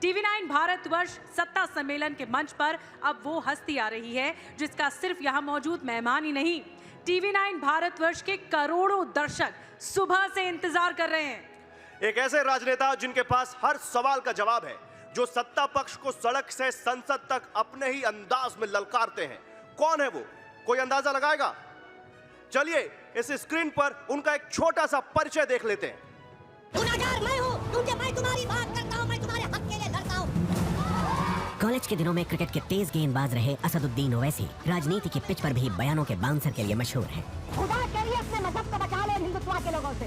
TV9 Bharatvarsh सत्ता सम्मेलन के मंच पर अब वो हस्ती आ रही है जिसका सिर्फ यहाँ मौजूद मेहमान ही नहीं, टीवी9 भारतवर्ष के करोड़ों दर्शक सुबह से इंतजार कर रहे हैं। एक ऐसे राजनेता जिनके पास हर सवाल का जवाब है, जो सत्ता पक्ष को सड़क से संसद तक अपने ही अंदाज में ललकारते हैं। कौन है वो? कोई अंदाजा लगाएगा? चलिए इस स्क्रीन पर उनका एक छोटा सा परिचय देख लेते हैं। गुनाहगार मैं हूं, क्योंकि मैं तुम्हारी बात करता हूं, मैं तुम्हारे हक के लिए लड़ता हूं। कॉलेज के दिनों में क्रिकेट के तेज गेंदबाज रहे असदुद्दीन ओवैसी राजनीति के पिच पर भी बयानों के बाउंसर के लिए मशहूर हैं। खुदा के लिए अपने मजहब को बचा ले हिंदुत्व के लोगों से।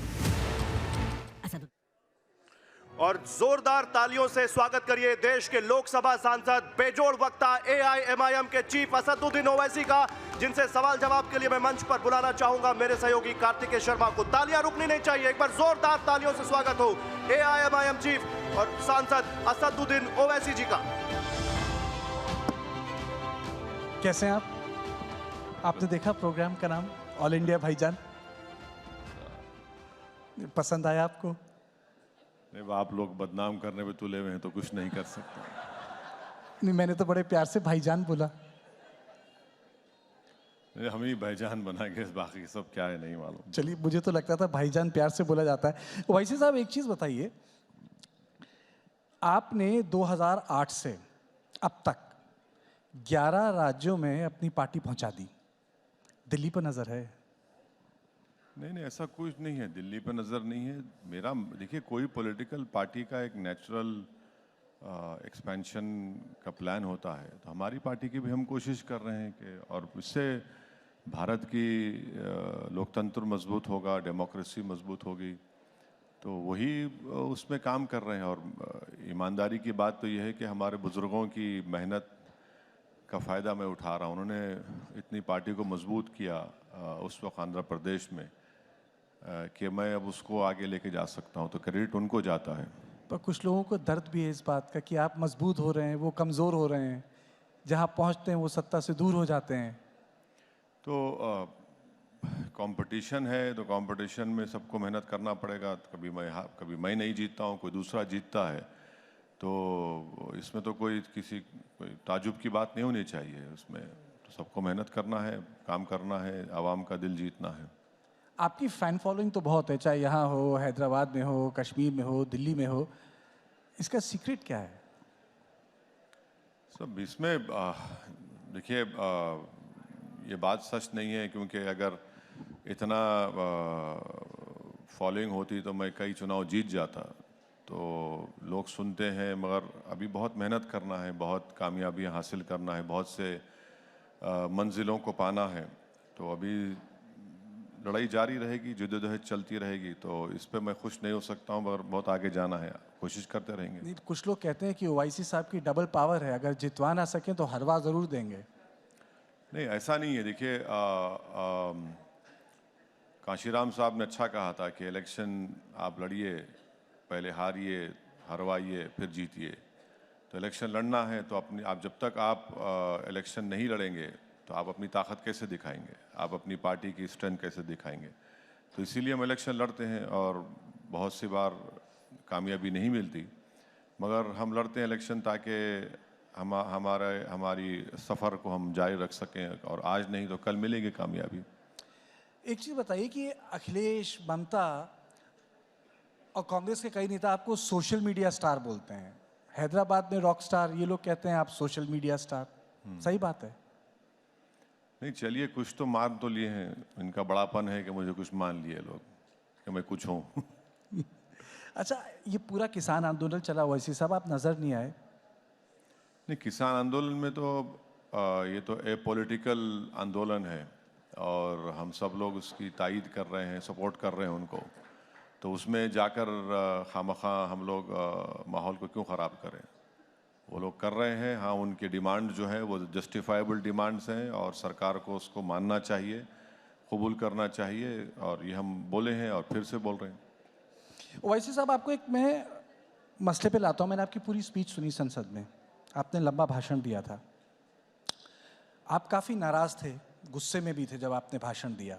और जोरदार तालियों से स्वागत करिए देश के लोकसभा सांसद, बेजोड़ वक्ता AIMIM के चीफ असदुद्दीन ओवैसी का, जिनसे सवाल जवाब के लिए मैं मंच पर बुलाना चाहूंगा मेरे सहयोगी कार्तिकेय शर्मा को। तालियां रुकनी नहीं चाहिए, एक बार जोरदार तालियों से स्वागत हो AIMIM चीफ और सांसद असदुद्दीन ओवैसी जी का। कैसे हैं आप? आपने देखा प्रोग्राम का नाम ऑल इंडिया भाईजान? पसंद आया आपको? नहीं, आप लोग बदनाम करने पे तुले हुए हैं तो कुछ नहीं कर सकते। नहीं, मैंने तो बड़े प्यार से भाईजान बोला। हम ही भाईजान बनाएंगे, बाकी सब क्या है नहीं मालूम। चलिए, मुझे तो लगता था भाईजान प्यार से बोला जाता है। वैसे साहब एक चीज बताइए, आपने 2008 से अब तक 11 राज्यों में अपनी पार्टी पहुंचा दी। दिल्ली पर नजर है? नहीं, ऐसा कुछ नहीं है, दिल्ली पे नज़र नहीं है मेरा। देखिए, कोई पॉलिटिकल पार्टी का एक नेचुरल एक्सपेंशन का प्लान होता है, तो हमारी पार्टी की भी हम कोशिश कर रहे हैं कि, और इससे भारत की लोकतंत्र मजबूत होगा, डेमोक्रेसी मजबूत होगी, तो वही उसमें काम कर रहे हैं। और ईमानदारी की बात तो यह है कि हमारे बुज़ुर्गों की मेहनत का फ़ायदा मैं उठा रहा हूँ। उन्होंने इतनी पार्टी को मजबूत किया उस वक्त आंध्र प्रदेश में कि मैं अब उसको आगे लेके जा सकता हूँ, तो क्रेडिट उनको जाता है। पर कुछ लोगों को दर्द भी है इस बात का कि आप मजबूत हो रहे हैं, वो कमज़ोर हो रहे हैं, जहाँ पहुँचते हैं वो सत्ता से दूर हो जाते हैं। तो कंपटीशन है, तो कंपटीशन में सबको मेहनत करना पड़ेगा। कभी मैं नहीं जीतता हूँ, कोई दूसरा जीतता है, तो इसमें तो कोई ताजुब की बात नहीं होनी चाहिए। उसमें तो सबको मेहनत करना है, काम करना है, आवाम का दिल जीतना है। आपकी फ़ैन फॉलोइंग तो बहुत है, चाहे यहाँ हो, हैदराबाद में हो, कश्मीर में हो, दिल्ली में हो। इसका सीक्रेट क्या है? सब इसमें देखिए, ये बात सच नहीं है, क्योंकि अगर इतना फॉलोइंग होती तो मैं कई चुनाव जीत जाता। तो लोग सुनते हैं, मगर अभी बहुत मेहनत करना है, बहुत कामयाबियाँ हासिल करना है, बहुत से मंजिलों को पाना है। तो अभी लड़ाई जारी रहेगी, जद्दोजहद चलती रहेगी। तो इस पे मैं खुश नहीं हो सकता हूँ, मगर बहुत आगे जाना है, कोशिश करते रहेंगे। नहीं, कुछ लोग कहते हैं कि ओवैसी साहब की डबल पावर है, अगर जितवा ना सकें तो हरवा ज़रूर देंगे। नहीं, ऐसा नहीं है। देखिए, काशीराम साहब ने अच्छा कहा था कि इलेक्शन आप लड़िए, पहले हारिए, हरवाइए, फिर जीतिए। तो इलेक्शन लड़ना है तो आप जब तक आप इलेक्शन नहीं लड़ेंगे तो आप अपनी ताकत कैसे दिखाएंगे, आप अपनी पार्टी की स्ट्रेंथ कैसे दिखाएंगे। तो इसीलिए हम इलेक्शन लड़ते हैं, और बहुत सी बार कामयाबी नहीं मिलती, मगर हम लड़ते हैं इलेक्शन ताकि हमारी सफ़र को हम जारी रख सकें, और आज नहीं तो कल मिलेगी कामयाबी। एक चीज़ बताइए कि अखिलेश, ममता और कांग्रेस के कई नेता आपको सोशल मीडिया स्टार बोलते हैं। हैदराबाद में रॉक स्टार, ये लोग कहते हैं आप सोशल मीडिया स्टार। सही बात है? नहीं, चलिए, कुछ तो मान तो लिए हैं। इनका बड़ापन है कि मुझे कुछ मान लिए लोग कि मैं कुछ हूँ। अच्छा, ये पूरा किसान आंदोलन चला, ओवैसी साहब आप नज़र नहीं आए। नहीं, किसान आंदोलन में तो ये तो पॉलिटिकल आंदोलन है, और हम सब लोग उसकी तायीद कर रहे हैं, सपोर्ट कर रहे हैं उनको। तो उसमें जाकर खामखा हम लोग माहौल को क्यों ख़राब करें? वो लोग कर रहे हैं। हाँ, उनकी डिमांड जो है वो जस्टिफाइबल डिमांड्स हैं, और सरकार को उसको मानना चाहिए, कबूल करना चाहिए, और ये हम बोले हैं और फिर से बोल रहे हैं। ओवैसी साहब, आपको एक मैं मसले पे लाता हूँ। मैंने आपकी पूरी स्पीच सुनी संसद में, आपने लंबा भाषण दिया था। आप काफ़ी नाराज़ थे, गुस्से में भी थे जब आपने भाषण दिया।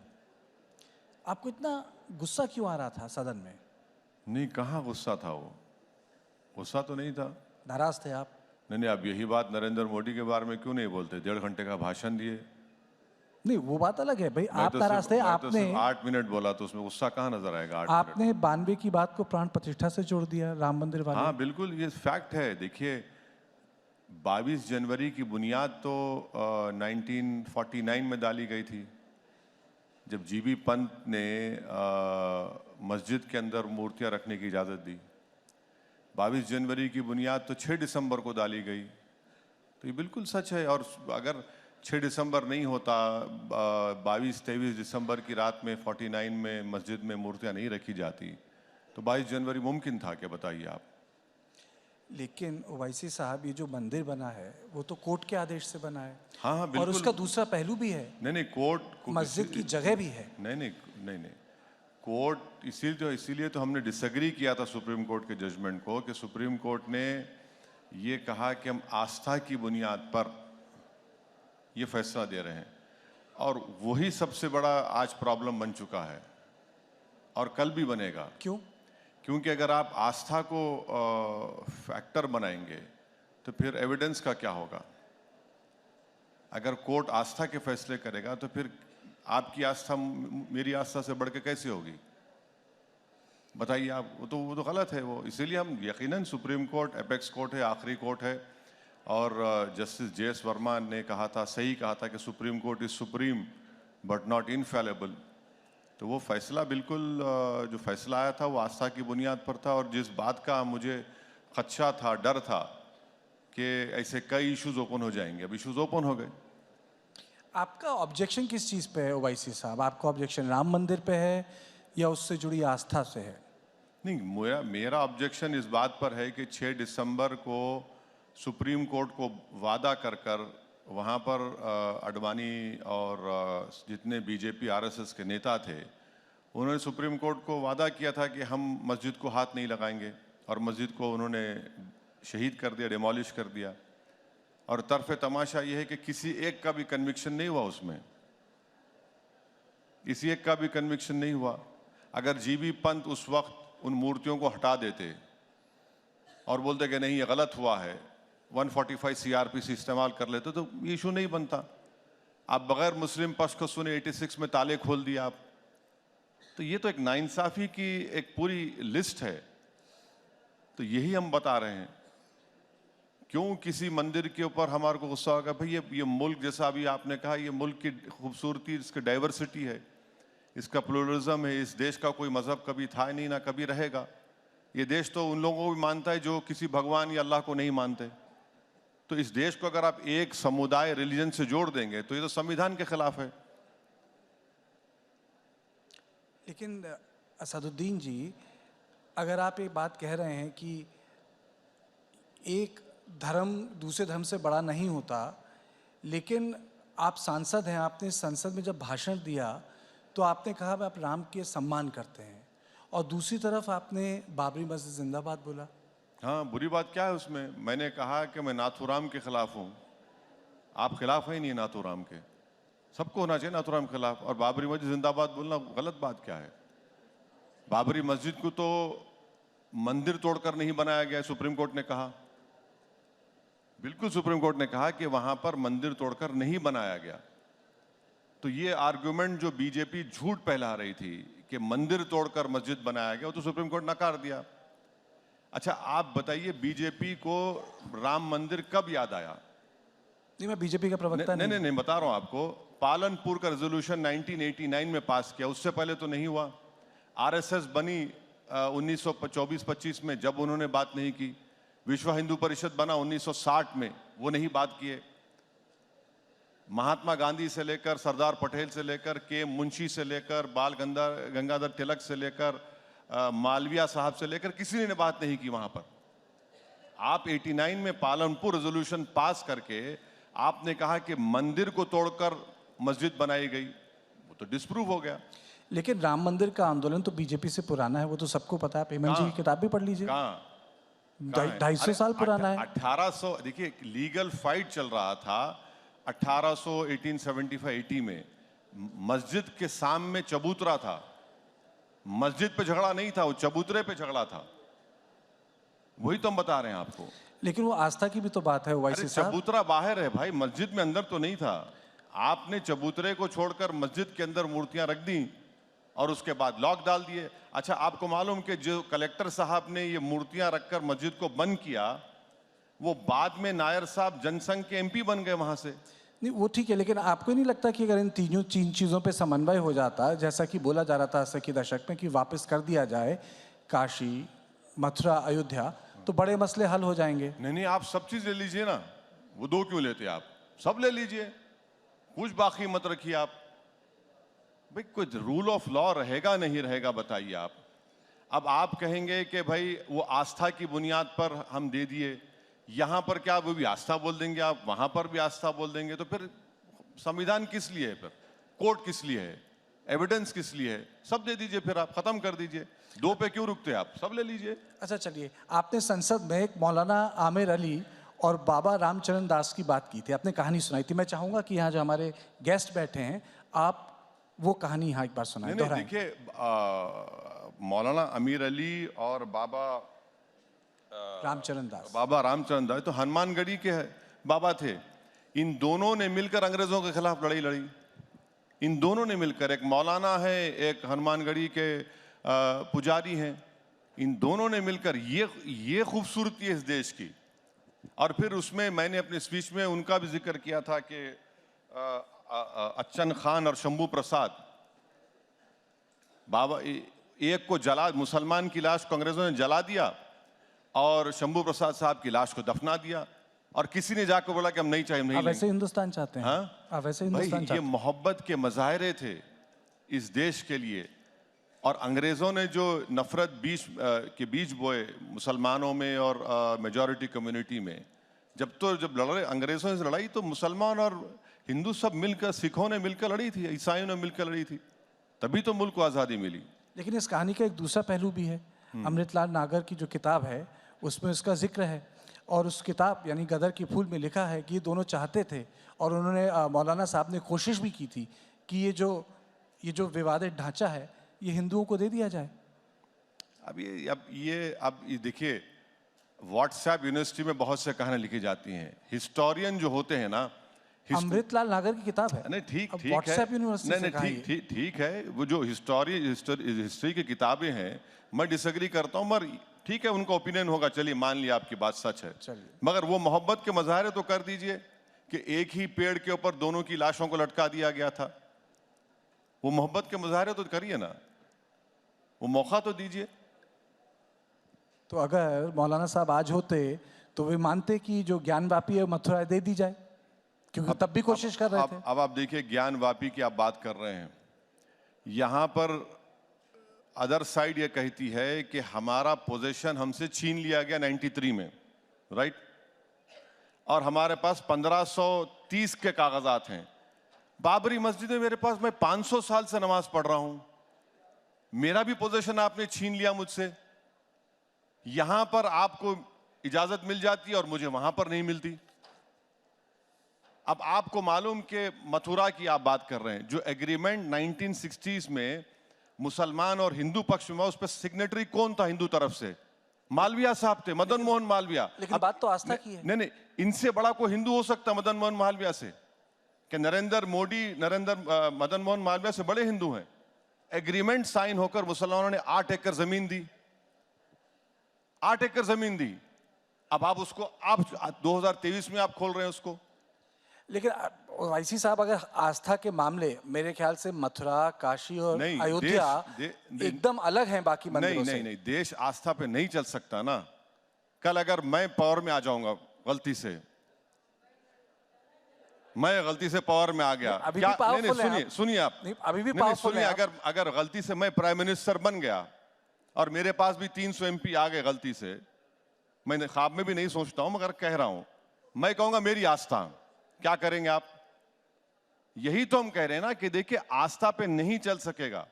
आपको इतना गुस्सा क्यों आ रहा था सदन में? नहीं, कहाँ गुस्सा था? वो गुस्सा तो नहीं था। नाराज थे आप? नहीं, अब यही बात नरेंद्र मोदी के बारे में क्यों नहीं बोलते? 1.5 घंटे का भाषण दिए। नहीं, वो बात अलग है भाई, मैं आप तो नाराज थे, मैं तो आपने सिर्फ 8 मिनट बोला, तो उसमें गुस्सा कहाँ नजर आएगा? 8 मिनट। आपने 92 की बात को प्राण प्रतिष्ठा से जोड़ दिया, राम मंदिर वाले। हाँ बिल्कुल, ये फैक्ट है। देखिए 22 जनवरी की बुनियाद तो 1949 में डाली गई थी, जब जीबी पंत ने मस्जिद के अंदर मूर्तियां रखने की इजाज़त दी। 22 जनवरी की बुनियाद तो 6 दिसंबर को डाली गई। तो ये बिल्कुल सच है। और अगर 6 दिसंबर नहीं होता, 22-23 दिसंबर की रात में 49 में मस्जिद में मूर्तियां नहीं रखी जाती, तो 22 जनवरी मुमकिन था क्या? बताइए आप। लेकिन ओवैसी साहब, ये जो मंदिर बना है वो तो कोर्ट के आदेश से बना है। हाँ हाँ और बिल्कुल। उसका दूसरा पहलू भी है, नहीं, कोर्ट मस्जिद की जगह भी है। नहीं, कोर्ट इसीलिए तो हमने डिसएग्री किया था सुप्रीम कोर्ट के जजमेंट को, कि सुप्रीम कोर्ट ने ये कहा कि हम आस्था की बुनियाद पर ये फैसला दे रहे हैं, और वही सबसे बड़ा आज प्रॉब्लम बन चुका है और कल भी बनेगा। क्यों? क्योंकि अगर आप आस्था को फैक्टर बनाएंगे तो फिर एविडेंस का क्या होगा? अगर कोर्ट आस्था के फैसले करेगा तो फिर आपकी आस्था मेरी आस्था से बढ़ के कैसे होगी? बताइए आप। वो तो गलत है वो। इसीलिए हम यकीनन, सुप्रीम कोर्ट एपेक्स कोर्ट है, आखिरी कोर्ट है, और जस्टिस जे.एस. वर्मा ने कहा था, सही कहा था कि supreme court is supreme but not infallible. तो वो फैसला बिल्कुल जो फैसला आया था वो आस्था की बुनियाद पर था। और जिस बात का मुझे खदशा था, डर था कि ऐसे कई इश्यूज ओपन हो जाएंगे, अब इश्यूज ओपन हो गए। आपका ऑब्जेक्शन किस चीज़ पे है ओवैसी साहब? आपका ऑब्जेक्शन राम मंदिर पे है या उससे जुड़ी आस्था से है? नहीं, मेरा ऑब्जेक्शन इस बात पर है कि 6 दिसंबर को सुप्रीम कोर्ट को वादा कर वहाँ पर अडवाणी और जितने बीजेपी आरएसएस के नेता थे, उन्होंने सुप्रीम कोर्ट को वादा किया था कि हम मस्जिद को हाथ नहीं लगाएंगे, और मस्जिद को उन्होंने शहीद कर दिया, डिमोलिश कर दिया। और तरफे तमाशा ये है कि किसी एक का भी कन्विक्शन नहीं हुआ उसमें, किसी एक का भी कन्विक्शन नहीं हुआ। अगर जीबी पंत उस वक्त उन मूर्तियों को हटा देते और बोलते कि नहीं ये गलत हुआ है, 145 सीआरपीसी इस्तेमाल कर लेते, तो ये इशू नहीं बनता। आप बगैर मुस्लिम पक्ष को सुने 86 में ताले खोल दिया आप। तो ये तो एक नाइंसाफी की एक पूरी लिस्ट है। तो यही हम बता रहे हैं। क्यों किसी मंदिर के ऊपर हमारे को गुस्सा होगा? भाई ये मुल्क, जैसा अभी आपने कहा, ये मुल्क की खूबसूरती, इसकी डाइवर्सिटी है, इसका प्लुरलिज्म है। इस देश का कोई मजहब कभी था नहीं, ना कभी रहेगा। ये देश तो उन लोगों को भी मानता है जो किसी भगवान या अल्लाह को नहीं मानते। तो इस देश को अगर आप एक समुदाय, रिलीजन से जोड़ देंगे तो ये तो संविधान के खिलाफ है। लेकिन असदुद्दीन जी, अगर आप एक बात कह रहे हैं कि एक धर्म दूसरे धर्म से बड़ा नहीं होता, लेकिन आप सांसद हैं, आपने संसद में जब भाषण दिया तो आपने कहा आप राम के सम्मान करते हैं, और दूसरी तरफ आपने बाबरी मस्जिद जिंदाबाद बोला। हाँ, बुरी बात क्या है उसमें? मैंने कहा कि मैं नाथूराम के खिलाफ हूँ। आप खिलाफ है ही नहीं नाथूराम के। सबको होना चाहिए नाथूराम के खिलाफ। और बाबरी मस्जिद जिंदाबाद बोलना गलत बात क्या है? बाबरी मस्जिद को तो मंदिर तोड़कर नहीं बनाया गया, सुप्रीम कोर्ट ने कहा। बिल्कुल, सुप्रीम कोर्ट ने कहा कि वहां पर मंदिर तोड़कर नहीं बनाया गया। तो ये आर्गुमेंट जो बीजेपी झूठ फैला रही थी कि मंदिर तोड़कर मस्जिद बनाया गया, वो तो सुप्रीम कोर्ट नकार दिया। अच्छा, आप बताइए, बीजेपी को राम मंदिर कब याद आया? नहीं, मैं बीजेपी का प्रवक्ता नहीं, बता रहा हूं आपको। पालनपुर का रेजोल्यूशन 1989 में पास किया, उससे पहले तो नहीं हुआ। आरएसएस बनी 1924-25 में, जब उन्होंने बात नहीं की। विश्व हिंदू परिषद बना 1960 में, वो नहीं बात किए। महात्मा गांधी से लेकर, सरदार पटेल से लेकर, के मुंशी से लेकर, बाल गंगाधर तिलक से लेकर, मालविया साहब से लेकर, किसी ने बात नहीं की वहां पर। आप 89 में पालनपुर रेजोल्यूशन पास करके आपने कहा कि मंदिर को तोड़कर मस्जिद बनाई गई, वो तो डिस्प्रूव हो गया। लेकिन राम मंदिर का आंदोलन तो बीजेपी से पुराना है, वो तो सबको पता है। हेमंत जी की किताब भी पढ़ लीजिए। 250 साल पुराना है। 1800, देखिए लीगल फाइट चल रहा था 1875-80 में। मस्जिद के सामने चबूतरा था, मस्जिद पे झगड़ा नहीं था, वो चबूतरे पे झगड़ा था। वही तो हम बता रहे हैं आपको। लेकिन वो आस्था की भी तो बात है अरे ओवैसी साहब। चबूतरा बाहर है भाई, मस्जिद में अंदर तो नहीं था। आपने चबूतरे को छोड़कर मस्जिद के अंदर मूर्तियां रख दी और उसके बाद लॉक डाल दिए। अच्छा, आपको मालूम कि जो कलेक्टर साहब ने ये मूर्तियां रखकर मस्जिद को बंद किया, वो बाद में नायर साहब जनसंघ के एमपी बन गए वहां से। नहीं वो ठीक है, लेकिन आपको नहीं लगता कि अगर इन तीन चीज़ों पे समन्वय हो जाता, जैसा कि बोला जा रहा था 80 के दशक में कि वापस कर दिया जाए काशी, मथुरा, अयोध्या, तो बड़े मसले हल हो जाएंगे। नहीं नहीं, आप सब चीज ले लीजिए ना, वो दो क्यों लेते आप? सब ले लीजिए, कुछ बाकी मत रखिए आप। भाई कुछ रूल ऑफ लॉ रहेगा नहीं रहेगा बताइए आप। अब आप कहेंगे कि भाई वो आस्था की बुनियाद पर हम दे दिए, यहां पर क्या वो भी आस्था बोल देंगे आप, वहां पर भी आस्था बोल देंगे, तो फिर संविधान किस लिए है? फिर कोर्ट किस लिए है? एविडेंस किस लिए है? सब दे दीजिए, फिर आप खत्म कर दीजिए। दो पे क्यों रुकते आप? सब ले लीजिए। अच्छा चलिए, आपने संसद में एक मौलाना आमिर अली और बाबा रामचरण दास की बात की थी, आपने कहानी सुनाई थी। मैं चाहूंगा कि यहाँ जो हमारे गेस्ट बैठे हैं, आप वो कहानी यहाँ एक बार सुनाएं, नहीं दोहराएं। देखिए, मौलाना आमिर अली और बाबा रामचरण दास तो हनुमानगढ़ी के बाबा थे। इन दोनों ने मिलकर अंग्रेजों के खिलाफ लड़ाई लड़ी। इन दोनों ने मिलकर, एक मौलाना है, एक हनुमानगढ़ी के पुजारी हैं, इन दोनों ने मिलकर, ये खूबसूरती है इस देश की। और फिर उसमें मैंने अपने स्पीच में उनका भी जिक्र किया था कि अच्छन खान और शंभू प्रसाद, बाबा एक को जला, मुसलमान की लाश को अंग्रेजों ने जला दिया और शंभू प्रसाद साहब की लाश को दफना दिया, और किसी ने जाकर बोला कि हम नहीं चाहिए, नहीं आप वैसे लेंगे। हिंदुस्तान चाहते हैं? हाँ? आप वैसे भाई हिंदुस्तान ये चाहते हैं? मोहब्बत के मजाहरे थे इस देश के लिए, और अंग्रेजों ने जो नफरत के बीज बोए मुसलमानों में और मेजॉरिटी कम्युनिटी में, जब लड़े अंग्रेजों से लड़ाई, तो मुसलमान और हिंदू सब मिलकर, सिखों ने मिलकर लड़ी थी, ईसाइयों ने मिलकर लड़ी थी, तभी तो मुल्क को आज़ादी मिली। लेकिन इस कहानी का एक दूसरा पहलू भी है। अमृतलाल नागर की जो किताब है उसमें इसका जिक्र है, और उस किताब यानी गदर की फूल में लिखा है कि ये दोनों चाहते थे, और उन्होंने मौलाना साहब ने कोशिश भी की थी कि ये जो विवादित ढांचा है ये हिंदुओं को दे दिया जाए। अब ये देखिए, व्हाट्सएप यूनिवर्सिटी में बहुत से कहानियां लिखी जाती हैं। हिस्टोरियन जो होते हैं ना, अमृतलाल नागर की किताब है। नहीं ठीक है, व्हाट्सएप यूनिवर्सिटी से कहा ये। ठीक है, वो जो हिस्ट्री की किताबें हैं, मैं डिसएग्री करता हूँ, मगर ठीक है, उनका ओपिनियन होगा, चलिए मान लिया आपकी बात सच है। मगर वो मोहब्बत के मजाहरे तो कर दीजिए कि एक ही पेड़ के ऊपर दोनों की लाशों को लटका दिया गया था। वो मोहब्बत के मुजाहरे तो करिए ना, वो मौका तो दीजिए। तो अगर मौलाना साहब आज होते तो वे मानते कि जो ज्ञानवापी है मथुरा दे दी जाए, क्योंकि तब भी कोशिश कर रहे थे। अब आप देखिए, ज्ञानवापी की आप बात कर रहे हैं, यहां पर अदर साइड ये कहती है कि हमारा पोजीशन हमसे छीन लिया गया 93 में, राइट, और हमारे पास 1530 के कागजात हैं। बाबरी मस्जिद में मेरे पास, मैं 500 साल से नमाज पढ़ रहा हूं, मेरा भी पोजीशन आपने छीन लिया मुझसे। यहां पर आपको इजाजत मिल जाती और मुझे वहां पर नहीं मिलती। अब आपको मालूम कि मथुरा की आप बात कर रहे हैं, जो एग्रीमेंट 1960s में मुसलमान और हिंदू पक्ष में, उस पर सिग्नेटरी कौन था हिंदू तरफ से? मालविया साहब थे, मदन मोहन मालविया। लेकिन बात तो आस्था की है। नहीं, इनसे बड़ा कोई हिंदू हो सकता मदन मोहन मालविया से? कि मदन मोहन मालविया से बड़े हिंदू हैं। एग्रीमेंट साइन होकर मुसलमानों ने 8 एकड़ जमीन दी, 8 एकड़ जमीन दी। अब आप उसको 2023 में आप खोल रहे हैं उसको। लेकिन ओवैसी साहब, अगर आस्था के मामले मेरे ख्याल से मथुरा, काशी और अयोध्या एकदम अलग हैं बाकी मंदिरों से। नहीं, देश आस्था पे नहीं चल सकता ना। कल अगर मैं पावर में आ जाऊंगा गलती से, मैं गलती से पावर में आ गया, अभी क्या? भी पावरफुल नहीं, हैं सुनिए आप, अभी भी पावरफुल हैं आप। अगर गलती से मैं प्राइम मिनिस्टर बन गया और मेरे पास भी 300 MP आ गए गलती से, मैंने ख्वाब में भी नहीं सोचता हूं मगर कह रहा हूं, मैं कहूंगा मेरी आस्था, क्या करेंगे आप? यही तो हम कह रहे हैं ना कि देखिए, आस्था पे नहीं चल सकेगा।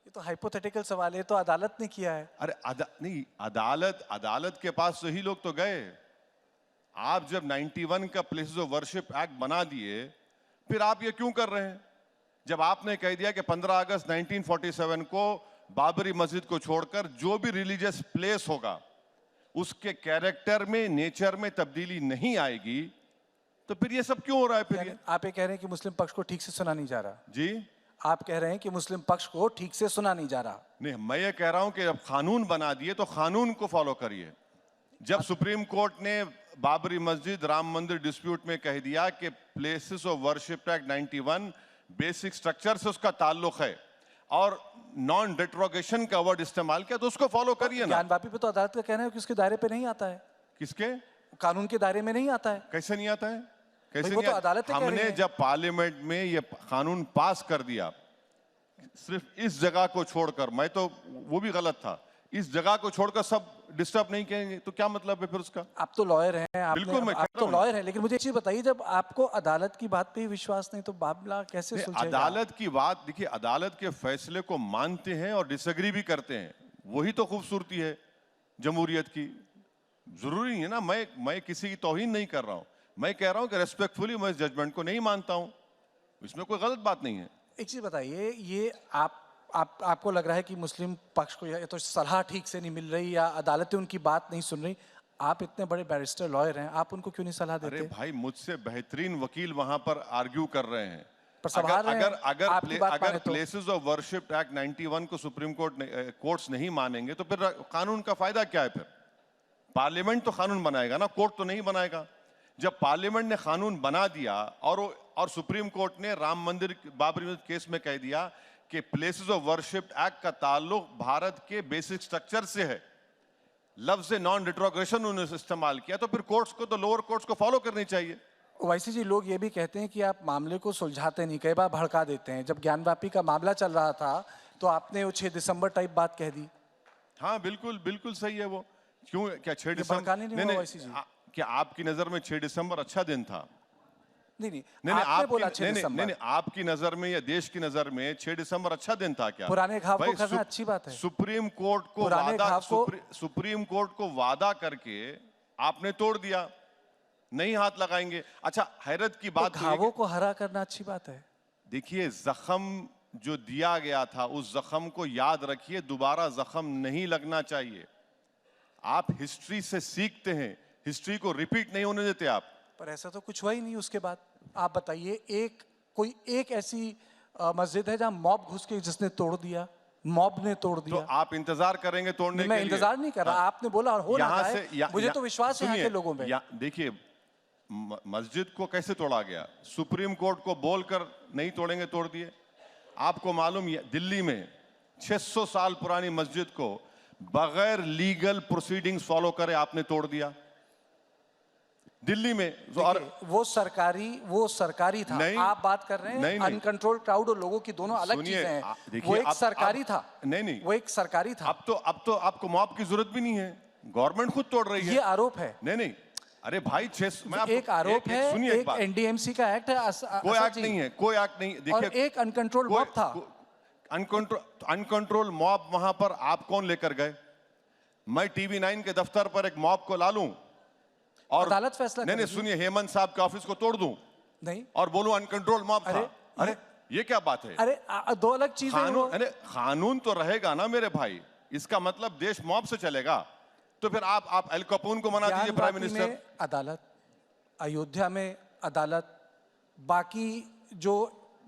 ये तो हाइपोथेटिकल सवाल है, तो अदालत ने किया है। अरे नहीं, अदालत के पास तो ही लोग तो गए। आप जब 91 का प्लेसेस ऑफ वर्शिप एक्ट बना दिए, फिर आप ये क्यों कर रहे हैं? जब आपने कह दिया कि 15 अगस्त 1947 को बाबरी मस्जिद को छोड़कर जो भी रिलीजियस प्लेस होगा उसके कैरेक्टर में, नेचर में तब्दीली नहीं आएगी, तो फिर ये सब क्यों हो रहा है? फिर ये आप ये कह रहे हैं कि मुस्लिम पक्ष को ठीक से सुना नहीं जा रहा? जी, आप कह रहे हैं कि मुस्लिम पक्ष को ठीक से सुना नहीं जा रहा? नहीं, मैं ये कह रहा हूं कि अब कानून बना दिए तो कानून को फॉलो करिए। जब सुप्रीम कोर्ट ने बाबरी मस्जिद राम मंदिर डिस्प्यूट में कह दिया कि places of worship act 91 basic structure से उसका ताल्लुक है और नॉन डिट्रोगेशन का वर्ड इस्तेमाल किया, तो उसको फॉलो करिए ना। ज्ञानवापी पे तो अदालत का कहना है कि उसके दायरे पे नहीं आता है, किसके? कानून के दायरे में नहीं आता है। कैसे नहीं आता है? कैसे भाई वो नहीं तो अदालतें कह रही हमने हैं। जब पार्लियामेंट में ये कानून पास कर दिया, सिर्फ इस जगह को छोड़कर, मैं तो वो भी गलत था, इस जगह को छोड़कर सब डिस्टर्ब नहीं करेंगे, तो क्या मतलब है फिर उसका? आप तो लॉयर हैं, बिल्कुल, मैं आप कह तो रहा हूं। लॉयर हैं, लेकिन मुझे एक चीज बताइए, जब आपको अदालत की बात पे ही विश्वास नहीं तो मामला कैसे सुलझेगा? अदालत की बात देखिए, अदालत के फैसले को मानते हैं और डिसएग्री भी करते हैं, वही तो खूबसूरती है जमहूरियत की। जरूरी नहीं है ना, मैं किसी की तौहीन नहीं कर रहा हूं, मैं कह रहा हूं कि रेस्पेक्टफुली मैं इस जजमेंट को नहीं मानता हूं, इसमें कोई गलत बात नहीं है। एक चीज बताइए, ये आपको लग रहा है कि मुस्लिम पक्ष को या तो सलाह ठीक से नहीं मिल रही या अदालतें उनकी बात नहीं सुन रही, आप इतने बड़े बैरिस्टर लॉयर हैं, आप उनको क्यों नहीं सलाह अरे देते? भाई, मुझसे बेहतरीन वकील वहां पर आर्ग्यू कर रहे हैं। पर संभाल रहे हैं, आपकी बात अगर माने तो। प्लेसेस ऑफ वर्शिप एक्ट 91 को सुप्रीम कोर्ट्स नहीं मानेंगे तो फिर कानून का फायदा क्या है? फिर पार्लियामेंट तो कानून बनाएगा ना, कोर्ट तो नहीं बनाएगा। जब पार्लियामेंट ने कानून बना दिया और सुप्रीम कोर्ट ने राम मंदिर बाबरी मस्जिद केस में कह दिया कि प्लेसेस ऑफ वर्शिप एक्ट का ताल्लुक भारत के बेसिक स्ट्रक्चर से है, लफ्ज नॉन डिट्रोगेशन उन्होंने इस्तेमाल किया, तो फिर कोर्ट्स को, तो लोअर कोर्ट्स को फॉलो करनी चाहिए। वैसे जी, लोग ये भी कहते हैं कि आप मामले को सुलझाते नहीं, कई बार भड़का देते हैं। जब ज्ञानवापी का मामला चल रहा था तो आपने वो 6 दिसंबर टाइप बात कह दी। हाँ, बिल्कुल बिल्कुल सही है वो। क्यों, क्या 6 भड़काने नहीं दिसंबर? हुआ वैसे जी। क्या आपकी नजर में 6 दिसंबर अच्छा दिन था? नहीं, नहीं, आपने बोला 6 नहीं, दिसंबर। नहीं, आपकी नजर में या देश की नजर में 6 दिसंबर अच्छा दिन था क्या? पुराने घाव को भाई, करना अच्छी बात है। सुप्रीम कोर्ट को पुराने वादा, घाव को- सुप्रीम कोर्ट को वादा करके आपने तोड़ दिया, नहीं हाथ लगाएंगे। अच्छा, हैरत की तो बात तो ये घावों को हरा करना अच्छी बात है। देखिए, जख्म जो दिया गया था उस जख्म को याद रखिए, दोबारा जख्म नहीं लगना चाहिए। आप हिस्ट्री से सीखते हैं, हिस्ट्री को रिपीट नहीं होने देते आप। पर ऐसा तो कुछ हुआ ही नहीं उसके बाद। आप बताइए, कोई एक ऐसी मस्जिद है जहां मॉब घुस के जिसने तोड़ दिया? मॉब ने तोड़ तो दिया। आप इंतजार करेंगे तोड़ने के मैं लिए? इंतजार नहीं कर रहा, हाँ। आपने बोला और हो रहा यहाँ है। से मुझे तो विश्वास है यहाँ के लोगों में। देखिए, मस्जिद को कैसे तोड़ा गया? सुप्रीम कोर्ट को बोलकर नहीं तोड़ेंगे, तोड़ दिए। आपको मालूम है, दिल्ली में 600 साल पुरानी मस्जिद को बगैर लीगल प्रोसीडिंग्स फॉलो करे आपने तोड़ दिया दिल्ली में। और वो सरकारी था। नहीं, आप बात कर रहे हैं अनकंट्रोल क्राउड और लोगों की दोनों अलग चीजें हैं। वो एक सरकारी था। नहीं, वो एक सरकारी था। अब तो आपको मॉब की जरूरत भी नहीं है, गवर्नमेंट खुद तोड़ रही है। ये आरोप है। नहीं, अरे भाई, एक आरोप है, एक एनडीएमसी का एक्ट है। कोई एक्ट नहीं है, कोई एक्ट नहीं। और एक अनकंट्रोल मॉब था। अनकंट्रोल मॉब वहां पर आप कौन लेकर गए? मैं टीवी 9 के दफ्तर पर एक मॉब को ला लूं और अदालत फैसला नहीं, सुनिए, हेमंत साहब के ऑफिस को तोड़ दूं नहीं और बोलूं अनकंट्रोल मॉब था? अरे ये क्या बात है? अरे दो अलग चीजें हैं। अरे कानून तो रहेगा ना मेरे भाई, इसका मतलब देश मॉब से चलेगा? तो फिर आप एल कपूर को मना दीजिए प्राइम मिनिस्टर। अदालत, अयोध्या में अदालत, बाकी जो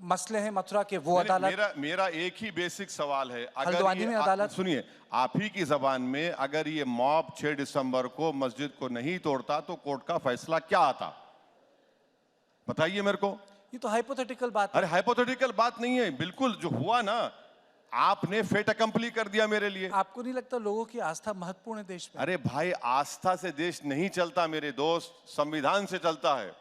मसले हैं मथुरा के वो अदालत। मेरा एक ही बेसिक सवाल है, हल्द्वानी में अदालत। सुनिए, आप ही की जबान में, अगर ये मॉब 6 दिसंबर को मस्जिद को नहीं तोड़ता तो कोर्ट का फैसला क्या आता? बताइए मेरे को। ये तो हाइपोथेटिकल बात है। अरे हाइपोथेटिकल बात नहीं है, बिल्कुल जो हुआ ना, आपने फेट अकम्पली कर दिया मेरे लिए। आपको नहीं लगता लोगों की आस्था महत्वपूर्ण है देश में? अरे भाई, आस्था से देश नहीं चलता मेरे दोस्त, संविधान से चलता है।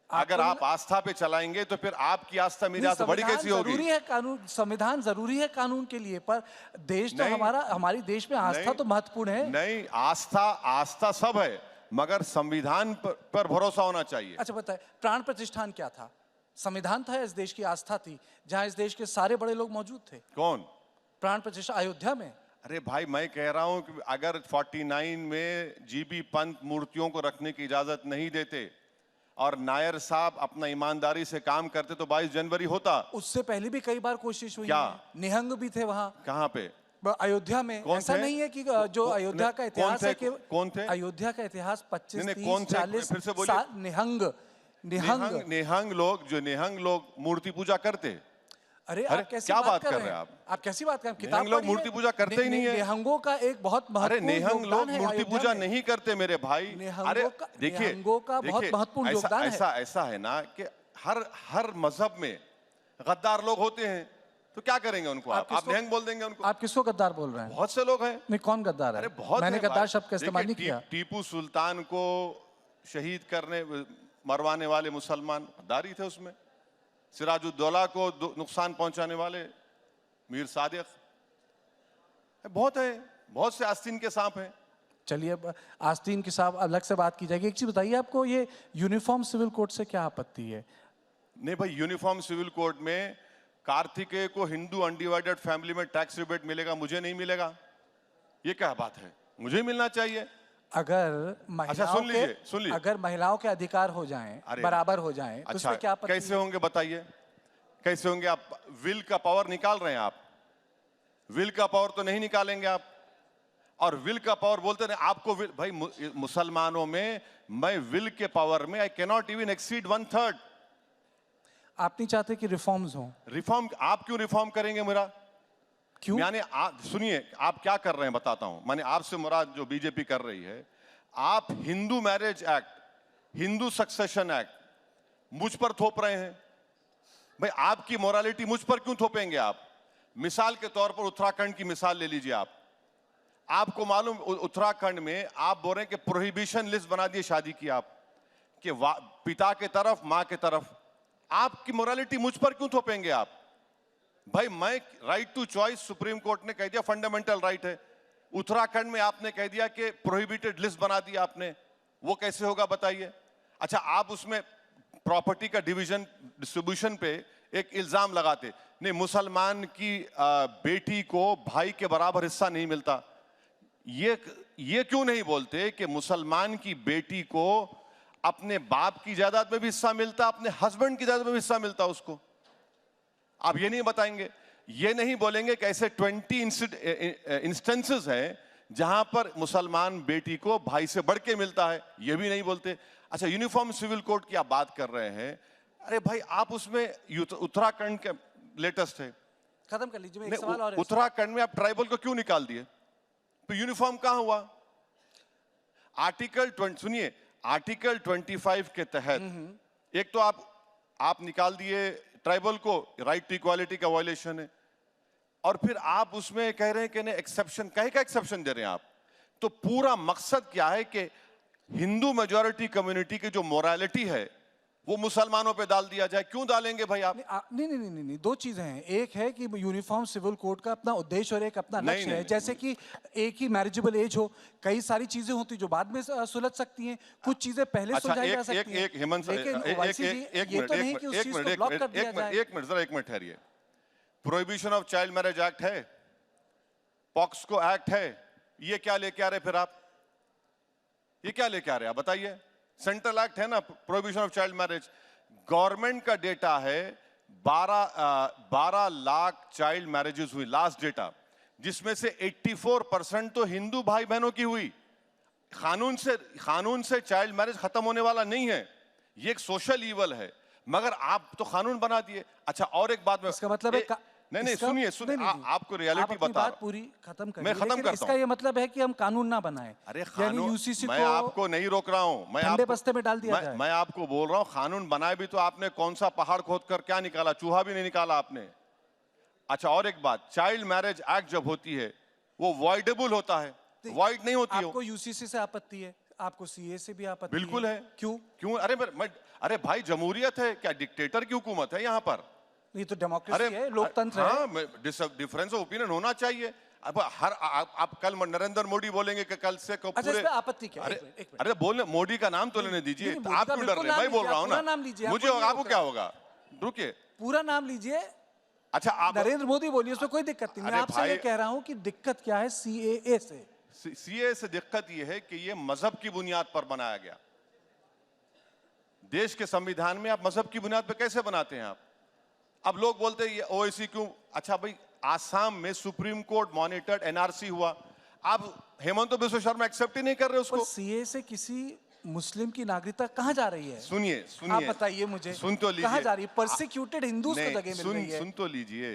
अगर आप आस्था पे चलाएंगे तो फिर आपकी आस्था मेरी आस्था बड़ी कैसी होगी? जरूरी है कानून, संविधान जरूरी है कानून के लिए, पर देश तो हमारी देश में आस्था तो महत्वपूर्ण है। नहीं, आस्था सब है, मगर संविधान पर भरोसा होना चाहिए। अच्छा बताए, प्राण प्रतिष्ठान क्या था? संविधान था, इस देश की आस्था थी, जहां इस देश के सारे बड़े लोग मौजूद थे। कौन? प्राण प्रतिष्ठान अयोध्या में। अरे भाई, मैं कह रहा हूं कि अगर 49 में जीबी पंत मूर्तियों को रखने की इजाजत नहीं देते और नायर साहब अपना ईमानदारी से काम करते तो 22 जनवरी होता। उससे पहले भी कई बार कोशिश हुई क्या? निहंग भी थे वहां। कहां पे? अयोध्या में कौन ऐसा थे? नहीं है कि जो अयोध्या का इतिहास है कि कौन थे? अयोध्या का इतिहास 25 नहीं, 30 कौन थे? 40 फिर से बोलिए। साल निहंग निहंग लोग मूर्ति पूजा करते। अरे अरे, आप कैसी क्या बात कर रहे रहे हैं हैं आप कैसी बात कर रहे हैं? किताब निहंग लोग पढ़ी है? मूर्ति पूजा करते ही नहीं है। निहंगों का एक बहुत अरे महत्वपूर्ण निहंग लोग योगदान है मूर्ति अयोध्या पूजा में। नहीं करते मेरे भाई। निहंगों अरे का- देखिए, निहंगों का बहुत देखिए, महत्वपूर्ण ऐसा- योगदान है। ऐसा है ना कि हर मजहब में गद्दार लोग होते हैं, तो क्या करेंगे उनको? आप किसको- निहंग बोल देंगे उनको? आप किसको गद्दार बोल रहे हैं? बहुत से लोग हैं। नहीं, कौन गद्दार है? अरे बहुत मैंने हैं गद्दार भाई। शब्द का इस्तेमाल नहीं देखिए, किया। टीपू सुल्तान को शहीद करने मरवाने वाले मुसलमान गद्दारी थे उसमें। सिराजुद्दौला को नुकसान पहुंचाने वाले मीर सादिक। बहुत है, बहुत से आस्तीन के सांप हैं। चलिए, अब आस्तीन के साथ अलग से बात की जाएगी। एक चीज बताइए, आपको ये यूनिफॉर्म सिविल कोड से क्या आपत्ति है? नहीं भाई, यूनिफॉर्म सिविल कोड में कार्तिकेय को हिंदू अनडिवाइडेड फैमिली में टैक्स रिबेट मिलेगा, मुझे नहीं मिलेगा, ये क्या बात है? मुझे मिलना चाहिए। अगर महिलाओं सुन लीजिए। अगर महिलाओं के अधिकार हो जाएं, अरे, बराबर हो जाएं, तो अच्छा, उसमें क्या आपत्ति कैसे है? होंगे बताइए, कैसे होंगे? आप विल का पावर निकाल रहे हैं, आप विल का पावर तो नहीं निकालेंगे आप। और विल का पावर बोलते हैं आपको विल, भाई मुसलमानों में मैं विल के पावर में I can not even exceed 1/3। आप नहीं चाहते कि रिफॉर्म्स हों? रिफॉर्म आप क्यों रिफॉर्म करेंगे मेरा? क्यों? यानी सुनिए, आप क्या कर रहे हैं बताता हूं। माने आपसे मुराद जो बीजेपी कर रही है, आप Hindu marriage act, Hindu succession act मुझ पर थोप रहे हैं। भाई आपकी मोरालिटी मुझ पर क्यों थोपेंगे आप? मिसाल के तौर पर उत्तराखंड की मिसाल ले लीजिए आप। आपको मालूम उत्तराखंड में आप बोल रहे हैं कि प्रोहिबिशन लिस्ट बना दिए शादी की आप, कि पिता के तरफ मां के तरफ। आपकी मोरालिटी मुझ पर क्यों थोपेंगे आप? भाई मैं right to choice supreme court ने कह दिया फंडामेंटल राइट है। उत्तराखंड में आपने कह दिया कि प्रोहिबिटेड लिस्ट बना दिया आपने, वो कैसे होगा बताइए? अच्छा, आप उसमें प्रॉपर्टी का डिवीजन डिस्ट्रीब्यूशन पे एक इल्जाम लगाते, नहीं मुसलमान की बेटी को भाई के बराबर हिस्सा नहीं मिलता। ये क्यों नहीं बोलते कि मुसलमान की बेटी को अपने बाप की जायदाद में भी हिस्सा मिलता, अपने हस्बैंड की जायदाद में भी हिस्सा मिलता उसको? आप ये नहीं बताएंगे, ये नहीं बोलेंगे कि ऐसे 20 इंस्टेंसेस हैं जहां पर मुसलमान बेटी को भाई से बढ़ के मिलता है, ये भी नहीं बोलते। अच्छा, यूनिफॉर्म सिविल कोड की आप बात कर रहे हैं, अरे भाई आप उसमें उत्तराखंड के लेटेस्ट है, खत्म कर लीजिए। एक सवाल और है। उत्तराखंड में आप ट्राइबल को क्यों निकाल दिए? तो यूनिफॉर्म कहां हुआ? सुनिए, आर्टिकल 25 के तहत एक तो आप निकाल दिए ट्राइबल को, राइट टू इक्वालिटी का वायलेशन है, और फिर आप उसमें कह रहे हैं कि नहीं एक्सेप्शन, कहे का एक्सेप्शन दे रहे हैं आप? तो पूरा मकसद क्या है कि हिंदू मेजॉरिटी कम्युनिटी की जो मोरालिटी है वो मुसलमानों पे डाल दिया जाए। क्यों डालेंगे भाई आप? नहीं, दो चीजें हैं। एक है कि यूनिफॉर्म सिविल कोड का अपना उद्देश्य और एक अपना लक्ष्य है। जैसे कि एक ही मैरिजेबल एज हो, कई सारी चीजें होती जो बाद में सुलझ सकती हैं, कुछ चीजें पहले सुलझाई जा सकती हैं। एक हेमंत, एक मिनट ठहरिए। Prohibition of child marriage act है, पॉक्सको एक्ट है, ये क्या लेके आ रहे फिर आप? ये क्या लेके आ रहे हैं आप बताइए? सेंट्रल एक्ट है ना, prohibition of child marriage. Government का डेटा है 12 लाख चाइल्ड मैरिजेस हुई लास्ट डेटा, जिसमें से 84% तो हिंदू भाई बहनों की हुई। कानून से चाइल्ड मैरिज खत्म होने वाला नहीं है, ये एक सोशल ईवल है, मगर आप तो कानून बना दिए। अच्छा, और एक बात में, इसका मतलब है नहीं सुनिए, आपको रियलिटी बता, बात पूरी खत्म करिए। मैं खत्म करता हूं। इसका ये मतलब है कि हम कानून ना बनाएं। अरे यानी यूसीसी मैं आपको नहीं रोक रहा हूं, ठंडे बस्ते में डाल दिया जाए। मैं आपको बोल रहा हूं कानून बनाए भी तो आपने कौन सा पहाड़ खोद कर क्या निकाला? चूहा भी नहीं निकाला आपने। अच्छा, और एक बात, चाइल्ड मैरिज एक्ट जब होती है वो वॉइडेबल होता है, वॉइड नहीं होती। आपको यूसीसी से आपत्ति है, आपको सीए से भी आपत्ति बिल्कुल है। क्यों? अरे भाई जमहूरियत है क्या? डिक्टेटर की हुकूमत है यहाँ पर? ये तो डेमोक्रेसी है, लोकतंत्र है। हाँ, डिफरेंस ऑफ ओपिनियन होना चाहिए। अब आप कल नरेंद्र मोदी बोलेंगे कि कल से अच्छा, इस पे आपत्ति क्या? अरे बोलने, मोदी का नाम तो लेने दीजिए। आप क्यों डर रहे हैं? मैं बोल रहा हूँ ना, नाम लीजिए। मुझे आपको क्या होगा? रुकिए, पूरा नाम लीजिए। अच्छा, आप नरेंद्र मोदी बोलिए, उसमें कोई दिक्कत नहीं। मैं आपसे ये कह रहा हूँ कि दिक्कत क्या है सीएए से? सीए से दिक्कत ये है कि ये मजहब की बुनियाद पर बनाया गया। देश के संविधान में आप मजहब की बुनियाद पर कैसे बनाते हैं आप? अब लोग बोलते हैं ये ओवैसी क्यों? अच्छा भाई, आसाम में सुप्रीम कोर्ट मॉनिटर्ड एनआरसी हुआ। आप हेमंत बिस्वा शर्मा एक्सेप्ट ही नहीं कर रहे उसको। सीए से किसी मुस्लिम की नागरिकता कहाँ जा रही है? सुनिए आप बताइए मुझे, सुन तो लीजिए, कहाँ जा रही है? परसिक्यूटेड हिंदूज को जगह मिल रही है। सुन तो लीजिए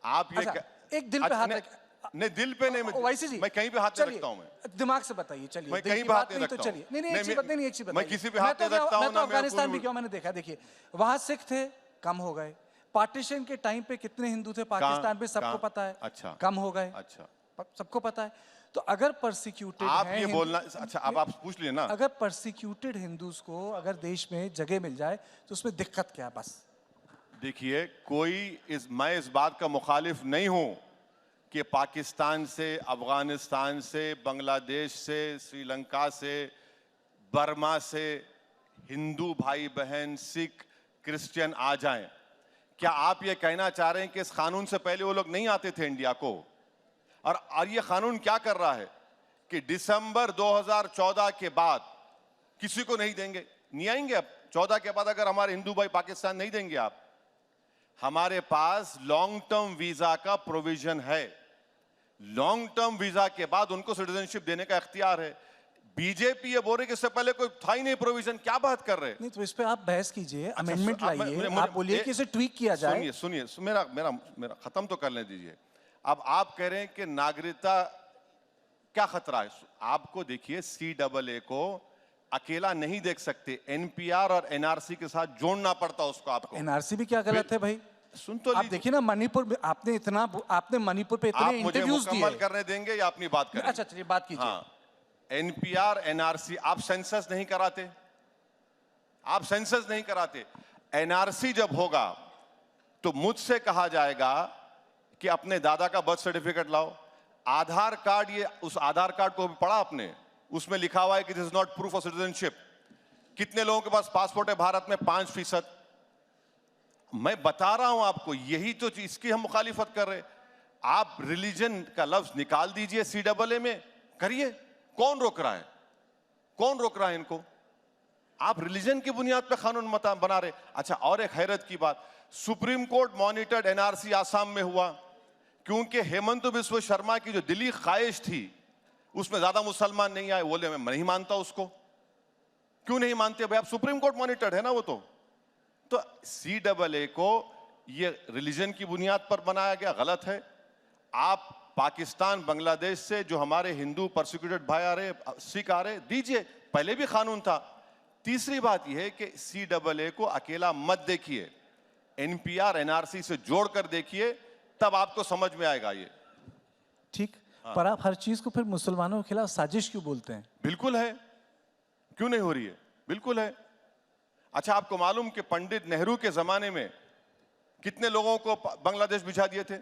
आप। ये अच्छा, एक दिल पे हाथ रख। नहीं, दिल पे नहीं, ओवैसी जी, मैं कहीं पे हाथ नहीं रखता हूं। मैं दिमाग से बताइए। चलिए, मैं दिल कहीं की पे हाथ बात नहीं नहीं तो रखता हूं। चलिए। नहीं, एक चीज बताइए, नहीं, एक चीज बताइए। मैं किसी पे हाथ नहीं रखता हूं। मैं तो अफगानिस्तान भी क्यों, मैंने देखा, देखिए वहां सिख थे, कम हो गए। पार्टीशन के टाइम पे कितने हिंदू थे पाकिस्तान में, सबको पता है। अच्छा, कम हो गए। अच्छा, सबको पता है। तो अगर परसिक्यूटेड आप ये बोलना, अच्छा अब आप पूछ लिए ना। अगर परसिक्यूटेड हिंदूज को अगर देश में जगह मिल जाए तो उसमें दिक्कत क्या है? बस देखिए, मैं इस बात का मुखालिफ नहीं हूं कि पाकिस्तान से, अफगानिस्तान से, बांग्लादेश से, श्रीलंका से, बर्मा से हिंदू भाई बहन, सिख, क्रिश्चियन आ जाएं। क्या आप ये कहना चाह रहे हैं कि इस कानून से पहले वो लोग नहीं आते थे इंडिया को? और ये कानून क्या कर रहा है कि दिसंबर 2014 के बाद किसी को नहीं देंगे, नहीं आएंगे। अब 14 के बाद अगर हमारे हिंदू भाई पाकिस्तान नहीं देंगे आप, हमारे पास लॉन्ग टर्म वीजा का प्रोविजन है। लॉन्ग टर्म वीजा के बाद उनको सिटीजनशिप देने का इख्तियार है। बीजेपी ये बोल रही कि इससे पहले कोई था ही नहीं प्रोविजन, क्या बात कर रहे हैं? नहीं, तो इस पे आप बहस कीजिए, अमेंडमेंट आप लाइए, आप बोलिए कि इसे ट्वीक किया जाए। सुनिए, मेरा मेरा मेरा खत्म तो करने दीजिए। अब आप कह रहे हैं कि नागरिकता क्या खतरा है? आपको देखिए, CAA को अकेला नहीं देख सकते, NPR और NRC के साथ जोड़ना पड़ता उसको। आपको NRC भी क्या गलत है भाई? सुन तो आप देखिए ना, मणिपुर में आपने मणिपुर पे आप इतने मुझे इंटरव्यूज दिए। मुकम्मल करने देंगे या अपनी बात करें? अच्छा, चलिए बात कीजिए। हाँ, NPR, NRC, आप सेंसस नहीं कराते, आप सेंसस नहीं कराते। NRC जब होगा तो मुझसे कहा जाएगा कि अपने दादा का बर्थ सर्टिफिकेट लाओ। आधार कार्ड, ये उस आधार कार्ड को भी पढ़ा आपने? उसमें लिखा हुआ है कि this is not proof of citizenship. कितने लोगों के पास पासपोर्ट है भारत में? 5%। मैं बता रहा हूं आपको, यही तो चीज, इसकी हम मुखालिफत कर रहे। आप रिलीजन का लफ्ज निकाल दीजिए CAA में, करिए। कौन रोक रहा है? कौन रोक रहा है इनको? आप रिलीजन की बुनियाद पे कानून बना रहे। अच्छा, और एक हैरत की बात, supreme court monitored NRC Assam में हुआ क्योंकि हेमंत बिस्वा शर्मा की जो दिली ख्वाहिश थी उसमें ज्यादा मुसलमान नहीं आए। बोले मैं नहीं मानता उसको। क्यों नहीं मानते भाई? आप सुप्रीम कोर्ट मॉनिटर्ड है ना वो। तो CAA को ये रिलीजन की बुनियाद पर बनाया गया, गलत है। आप पाकिस्तान, बांग्लादेश से जो हमारे हिंदू परसिक्यूटेड भाई आ रहे, सिख आ रहे, दीजिए, पहले भी कानून था। तीसरी बात यह है कि CAA को अकेला मत देखिए, NPR, NRC से जोड़कर देखिए, तब आपको समझ में आएगा ये। ठीक, पर आप हर चीज को फिर मुसलमानों के खिलाफ साजिश क्यों बोलते हैं? बिल्कुल है, क्यों नहीं हो रही है? बिल्कुल है। अच्छा, आपको मालूम कि पंडित नेहरू के जमाने में कितने लोगों को बांग्लादेश भिजा दिए थे?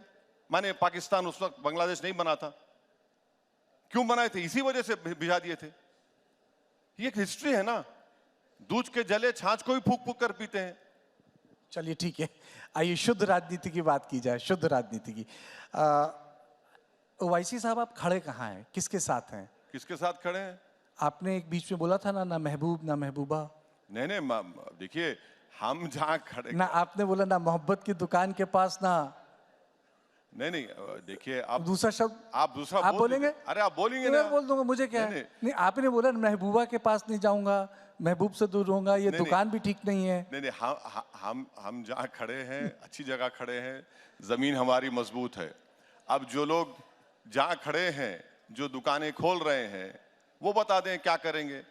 माने पाकिस्तान उस वक्त बांग्लादेश नहीं बना था। क्यों बनाए थे? इसी वजह से भिजा दिए थे। ये एक हिस्ट्री है ना। दूध के जले छाछ को भी फूक फूक कर पीते हैं। चलिए ठीक है, आइए शुद्ध राजनीति की बात की जाए, शुद्ध राजनीति की। ओवैसी साहब, आप खड़े कहाँ हैं? किसके साथ हैं? किसके साथ खड़े हैं? आपने एक बीच में बोला था ना महबूब ना महबूबा। नहीं, देखिए, हम जहाँ खड़े ना, आपने बोला ना मोहब्बत की दुकान के पास ना। नहीं, देखिए, आप दूसरा शब्द आप दूसरा आप बोलेंगे? अरे आप बोलेंगे मैं ना। बोल दूंगा, मुझे क्या है? नहीं, आपने बोला महबूबा के पास नहीं जाऊंगा, महबूब से दूर रहूंगा, ये दुकान भी ठीक नहीं है। नहीं, हम जहाँ खड़े हैं अच्छी जगह खड़े हैं, जमीन हमारी मजबूत है। अब जो लोग जहाँ खड़े हैं, जो दुकानें खोल रहे हैं, वो बता दें क्या करेंगे।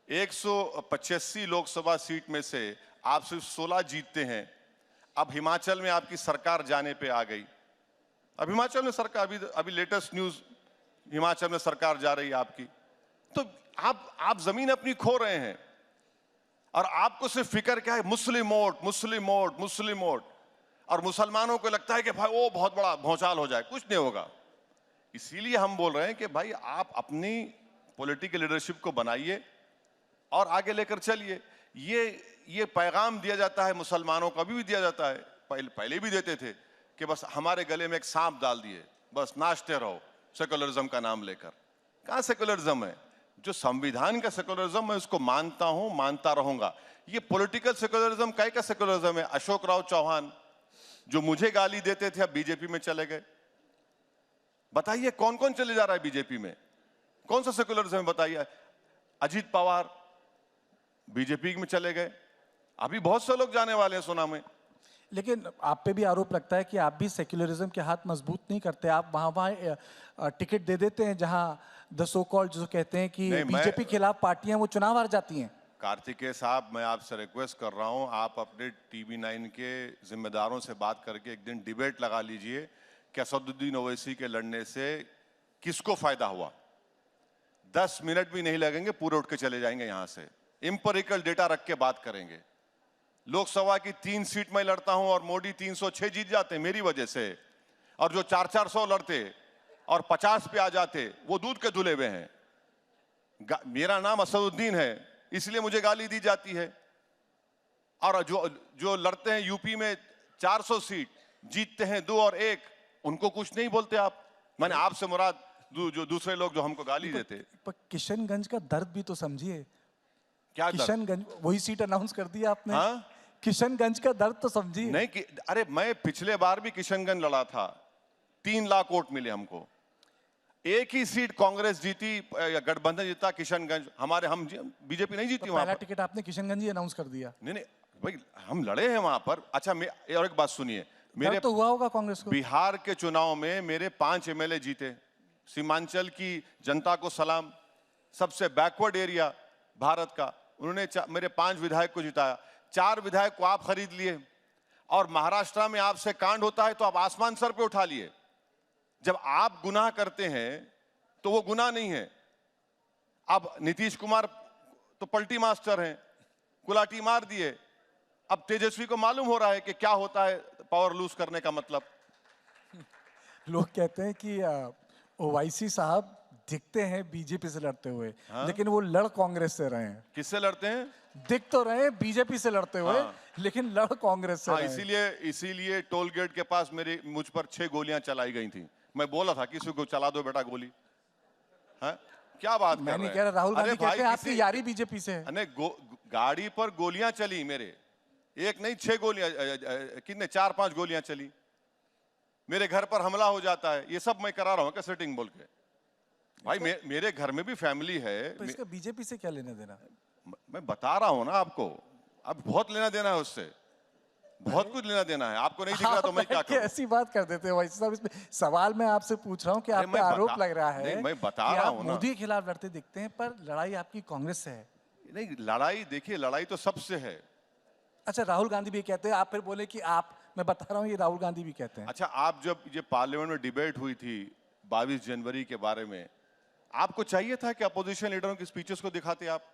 185 लोकसभा सीट में से आप सिर्फ 16 जीतते हैं। अब हिमाचल में आपकी सरकार जाने पे आ गई। अब हिमाचल में सरकार, अभी लेटेस्ट न्यूज, हिमाचल में सरकार जा रही है आपकी। तो आप जमीन अपनी खो रहे हैं और आपको सिर्फ फिक्र क्या है? मुस्लिम वोट, मुस्लिम वोट, मुस्लिम वोट। और मुसलमानों को लगता है कि भाई वो बहुत बड़ा भौचाल हो जाए। कुछ नहीं होगा। इसीलिए हम बोल रहे हैं कि भाई आप अपनी पॉलिटिकल लीडरशिप को बनाइए और आगे लेकर चलिए। ये पैगाम दिया जाता है मुसलमानों को, अभी भी दिया जाता है, पहले भी देते थे कि बस हमारे गले में एक सांप डाल दिए, बस नाचते रहो सेकुलरिज्म का नाम लेकर। कहाँ सेकुलरिज्म है? जो संविधान का सेकुलरिज्म है उसको मानता हूं, मानता रहूंगा। ये पॉलिटिकल सेकुलरिज्म का सेकुलरिज्म है? अशोक राव चौहान जो मुझे गाली देते थे अब बीजेपी में चले गए, बताइए कौन कौन चले जा रहा है बीजेपी में, कौन सा सेक्युलरिज्म बताइए। अजीत पवार बीजेपी में चले गए, अभी बहुत से लोग जाने वाले हैं सोना में। लेकिन आप पे भी आरोप लगता है कि आप भी सेक्युलरिज्म के हाथ मजबूत नहीं करते, आप वहां टिकट दे देते हैं जहां द सो कॉल्ड जो कहते हैं कि बीजेपी के खिलाफ पार्टियां वो चुनाव हार जाती हैं। कार्तिकेय साहब, मैं आपसे रिक्वेस्ट कर रहा हूं, आप अपने TV9 के जिम्मेदारों से बात करके एक दिन डिबेट लगा लीजिए कि असदुद्दीन ओवैसी के लड़ने से किसको फायदा हुआ। 10 मिनट भी नहीं लगेंगे, पूरे उठ के चले जाएंगे यहां से, इंपेरिकल डेटा रख के बात करेंगे। लोकसभा की 3 सीट में लड़ता हूं और मोदी 306 जीत जाते हैं मेरी वजह से, और जो 400 लड़ते और 50 पे आ जाते वो दूध के धुले हुए हैं। मेरा नाम असदुद्दीन है इसलिए मुझे गाली दी जाती है, और जो लड़ते हैं यूपी में 400 सीट जीतते हैं 2 और 1, उनको कुछ नहीं बोलते आप। मैंने आपसे मुराद जो दूसरे लोग जो हमको गाली देते। पर किशनगंज का दर्द भी तो समझिए। क्या दर्द? किशनगंज वही सीट अनाउंस कर दी आपने। हाँ? किशनगंज का दर्द तो समझिए। नहीं कि अरे मैं पिछले बार भी किशनगंज लड़ा था, 3 लाख वोट मिले हमको। एक ही सीट कांग्रेस जीती या गठबंधन जीता किशनगंज, हम बीजेपी नहीं जीती वहां पहला पर। टिकट आपने किशनगंज ही अनाउंस कर दिया। नहीं भाई, हम लड़े हैं वहां पर। अच्छा, और एक बात सुनिए, मेरे तो हुआ होगा कांग्रेस को। बिहार के चुनाव में मेरे 5 MLA जीते। सीमांचल की जनता को सलाम, सबसे बैकवर्ड एरिया भारत का, उन्होंने मेरे 5 विधायक को जिताया। 4 विधायक को आप खरीद लिए, और महाराष्ट्र में आपसे कांड होता है तो आप आसमान सर पे उठा लिए। जब आप गुनाह करते हैं तो वो गुनाह नहीं है। अब नीतीश कुमार तो पलटी मास्टर हैं, कुलाटी मार दिए। अब तेजस्वी को मालूम हो रहा है कि क्या होता है पावर लूज करने का मतलब। लोग कहते हैं कि ओवैसी साहब दिखते हैं बीजेपी से लड़ते हुए, हाँ? लेकिन लेकिन वो लड़ कांग्रेस से रहे हैं। किससे लड़ते हैं? दिख तो रहे हैं बीजेपी से लड़ते हुए, हाँ। लेकिन लड़ कांग्रेस से हाँ, रहे हैं। इसीलिए टोल गेट के पास मुझ पर 6 गोलियां चलाई गई थी। मैं बोला था किसी को चला दो बेटा गोली। हाँ? क्या बात कर मैं रहे नहीं हैं? कह रहा, राहुल अरे गांधी भाई, कहते हैं आपकी यारी बीजेपी से है। अरे गाड़ी पर गोलियां चली मेरे, एक नहीं 6 गोलियां, कितने 4-5 गोलियां चली। मेरे घर पर हमला हो जाता है, ये सब मैं करा रहा हूँ क्या सेटिंग बोल के? भाई मेरे घर में भी फैमिली है। तो इसका बीजेपी से क्या लेना देना? मैं बता रहा हूँ ना आपको, अब बहुत लेना देना है उससे, बहुत कुछ लेना देना है। आपको नहीं दिख रहा तो मैं क्या करूं? ऐसी बात कर देते हो भाई साहब। इसमें सवाल मैं आपसे पूछ रहा हूँ कि अरे आप पे मैं आरोप बता- लग रहा है नहीं, मैं बता कि रहा आप हूं ना। मोदी के खिलाफ लड़ते दिखते हैं, पर लड़ाई आपकी कांग्रेस से है। नहीं, लड़ाई देखिए, लड़ाई तो सबसे है। अच्छा, राहुल गांधी भी कहते हैं, आप फिर बोले कि आप, मैं बता रहा हूँ ये राहुल गांधी भी कहते हैं। अच्छा, आप जब ये पार्लियामेंट में डिबेट हुई थी 22 जनवरी के बारे में, आपको चाहिए था कि अपोजिशन लीडरों की स्पीचेस को दिखाते आप?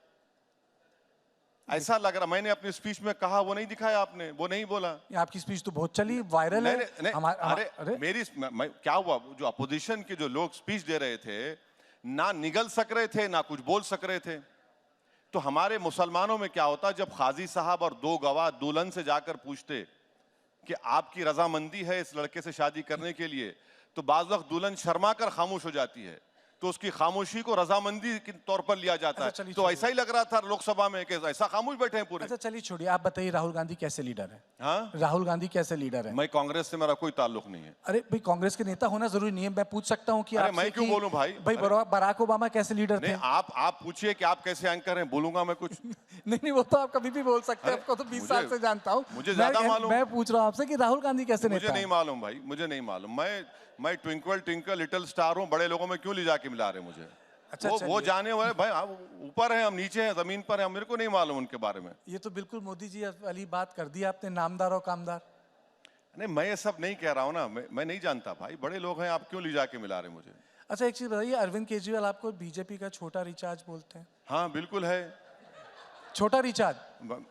ऐसा लग रहा, मैंने अपनी स्पीच में कहा, वो नहीं दिखाया आपने, वो नहीं बोला। ये आपकी स्पीच तो बहुत चली, वायरल है। नहीं, अरे मेरी क्या हुआ, जो अपोजिशन के जो लोग स्पीच दे रहे थे ना निगल सक रहे थे ना कुछ बोल सक रहे थे। तो हमारे मुसलमानों में क्या होता, जब काजी साहब और 2 गवाह दुल्हन से जाकर पूछते कि आपकी रजामंदी है इस लड़के से शादी करने के लिए, तो बाज वक्त दुल्हन शर्मा कर खामोश हो जाती है, तो उसकी खामोशी को रजामंदी के तौर पर लिया जाता अच्छा, है। तो ऐसा ही लग रहा था लोकसभा में कि ऐसा खामोश बैठे हैं पूरे। अच्छा चलिए छोड़िए, आप बताइए राहुल गांधी कैसे लीडर है? हाँ, राहुल गांधी कैसे लीडर है? मैं कांग्रेस से मेरा कोई ताल्लुक नहीं है। अरे भाई, कांग्रेस के नेता होना जरूरी नहीं है। मैं पूछ सकता हूँ कि अरे आपसे मैं क्यों कि बोलूं भाई? भाई बराक ओबामा कैसे लीडर थे? नहीं, आप पूछिए कि आप कैसे एंकर हैं, बोलूंगा मैं कुछ। नहीं, वो तो आप कभी भी बोल सकते हैं, अरे, आपको तो 20 मुझे- साल से जानता हूँ। मुझे ज्यादा मालूम। मैं पूछ रहा हूँ आपसे कि राहुल गांधी कैसे मुझे नेता नहीं है? मालूम भाई, मुझे नहीं मालूम। मैं ट्विंकल ट्विंकल लिटिल स्टार हूँ, बड़े लोगों में क्यों ले जाके मिला रहे मुझे? अच्छा, वो चलिए। जाने वाले भाई, आप ऊपर हैं, हम नीचे हैं, जमीन पर हैं, मेरे को नहीं मालूम उनके बारे में। ये तो बिल्कुल मोदी जी वाली बात कर दी आपने, नामदार और कामदार। नहीं, मैं ये सब नहीं कह रहा हूँ ना, मैं नहीं जानता भाई, बड़े लोग हैं, आप क्यों ले जाके मिला रहे मुझे? अच्छा, एक चीज बताइए, अरविंद केजरीवाल आपको बीजेपी का छोटा रिचार्ज बोलते हैं? हाँ बिल्कुल है। छोटा रिचार्ज?